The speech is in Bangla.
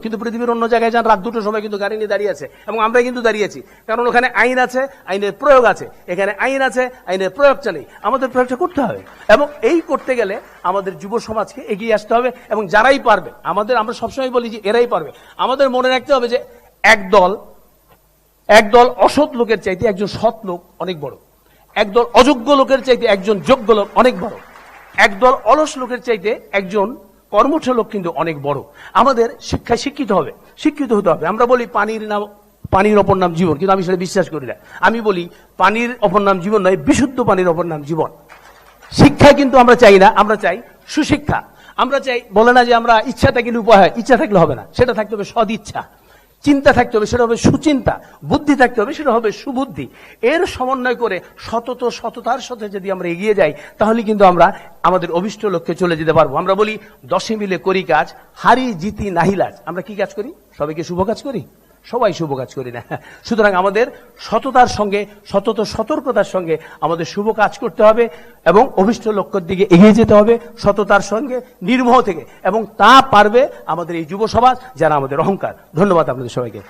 কিন্তু পৃথিবীর অন্য জায়গায় যান, রাত 2টোর সময় কিন্তু গাড়ি নিয়ে দাঁড়িয়ে আছে, এবং আমরা কিন্তু দাঁড়িয়েছি, কারণ ওখানে আইন আছে, আইনের প্রয়োগ আছে। এখানে আইন আছে, আইনের প্রয়োগটা নেই। আমাদের প্রয়োগটা করতে হবে, এবং এই করতে গেলে আমাদের যুব সমাজকে এগিয়ে আসতে হবে, এবং যারাই পারবে, আমরা সবসময় বলি যে এরাই পারবে। আমাদের মনে রাখতে হবে যে একদল অসৎ লোকের চাইতে একজন সৎ লোক অনেক বড়, একদল অযোগ্য লোকের চাইতে একজন যোগ্য লোক অনেক বড়, একদল অলস লোকের চাইতে একজন কর্মঠ লোক কিন্তু অনেক বড়। আমাদের শিক্ষায় শিক্ষিত হতে হবে। আমরা বলি পানির অপর নাম জীবন, কিন্তু আমি সেটা বিশ্বাস করি না। আমি বলি পানির অপর নাম জীবন নয়, বিশুদ্ধ পানির অপর নাম জীবন। শিক্ষা কিন্তু আমরা চাই না, আমরা চাই সুশিক্ষা। আমরা চাই, বলে না যে আমরা ইচ্ছা থাকলে উপায় হয়, ইচ্ছা থাকলে হবে না, সেটা থাকতে হবে সদিচ্ছা। চিন্তা থাকতে হবে, সেটা হবে সুচিন্তা। বুদ্ধি থাকতে হবে, সেটা হবে সুবুদ্ধি। এর সমন্বয় করে সততার সাথে যদি আমরা এগিয়ে যাই, তাহলে কিন্তু আমরা আমাদের অভিষ্ট লক্ষ্যে চলে যেতে পারবো। আমরা বলি 10 মিলে করি কাজ, হারি জিতি নাহিলাজ। আমরা কি কাজ করি? সবাইকে শুভ কাজ করি? সবাই শুভ কাজ করি না। সুতরাং আমাদের সতর্কতার সঙ্গে আমাদের শুভ কাজ করতে হবে, এবং অভিষ্ট লক্ষ্যের দিকে এগিয়ে যেতে হবে সততার সঙ্গে, নির্মোহ থেকে, এবং তা পারবে আমাদের এই যুব সমাজ, যারা আমাদের অহংকার। ধন্যবাদ আপনাদের সবাইকে।